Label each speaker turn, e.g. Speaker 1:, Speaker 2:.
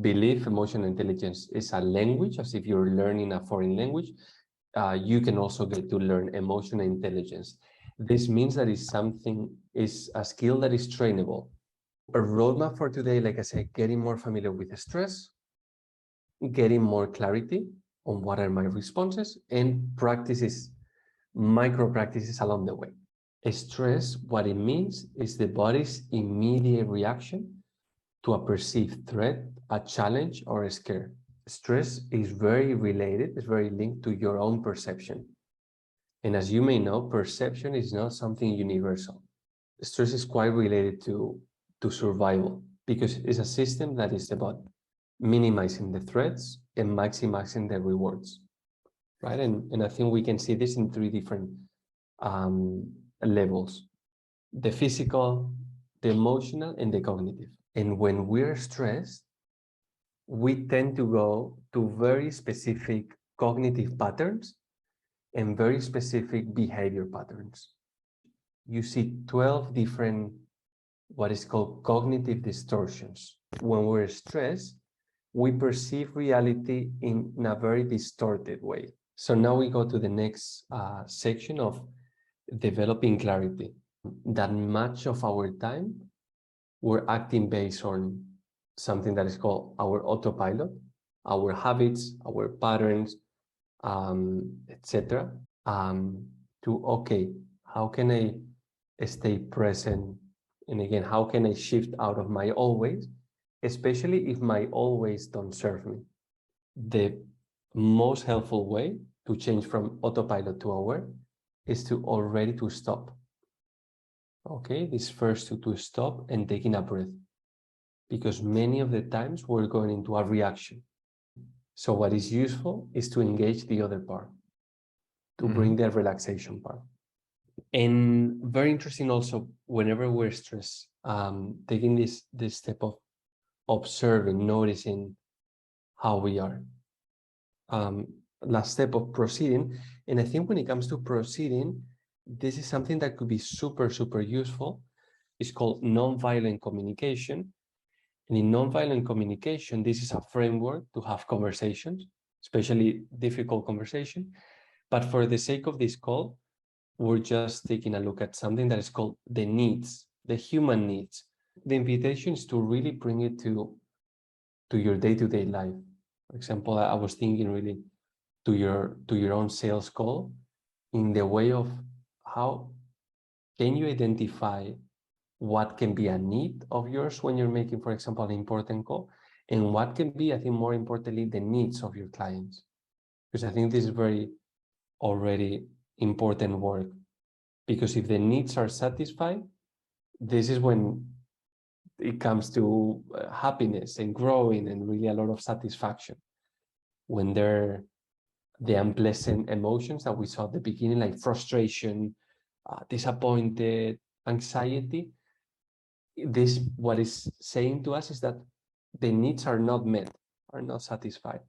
Speaker 1: believe emotional intelligence is a language, as if you're learning a foreign language, you can also get to learn emotional intelligence. This means that is a skill that is trainable. A roadmap for today, like I said, getting more familiar with stress, getting more clarity on what are my responses, and micro practices along the way. Stress, what it means is the body's immediate reaction to a perceived threat, a challenge, or a scare. Stress is very related, it's very linked to your own perception. And as you may know, perception is not something universal. Stress is quite related to survival, because it's a system that is about minimizing the threats and maximizing the rewards, right? And I think we can see this in three different levels: the physical, the emotional, and the cognitive. And when we're stressed, we tend to go to very specific cognitive patterns and very specific behavior patterns. You see 12 different, what is called cognitive distortions. When we're stressed, we perceive reality in a very distorted way. So now we go to the next section of developing clarity. That much of our time, we're acting based on something that is called our autopilot, our habits, our patterns, etc. Okay, how can I stay present? And again, how can I shift out of my always, especially if my always don't serve me? The most helpful way to change from autopilot to aware is to stop. Okay, this first to stop and taking a breath, because many of the times we're going into a reaction. So what is useful is to engage the other part, to bring the relaxation part. And very interesting also, whenever we're stressed, taking this step of observing, noticing how we are. Last step of proceeding. And I think when it comes to proceeding, this is something that could be super, super useful. It's called nonviolent communication. And in nonviolent communication, this is a framework to have conversations, especially difficult conversation. But for the sake of this call, we're just taking a look at something that is called the needs, the human needs. The invitation is to really bring it to your day-to-day life. For example, I was thinking really to your own sales call, in the way of how can you identify what can be a need of yours when you're making, for example, an important call, and what can be, I think more importantly, the needs of your clients. Because I think this is very already important work, because if the needs are satisfied, this is when it comes to happiness and growing and really a lot of satisfaction. When they're the unpleasant emotions that we saw at the beginning, like frustration, disappointed, anxiety, this, what is saying to us is that the needs are not met, are not satisfied.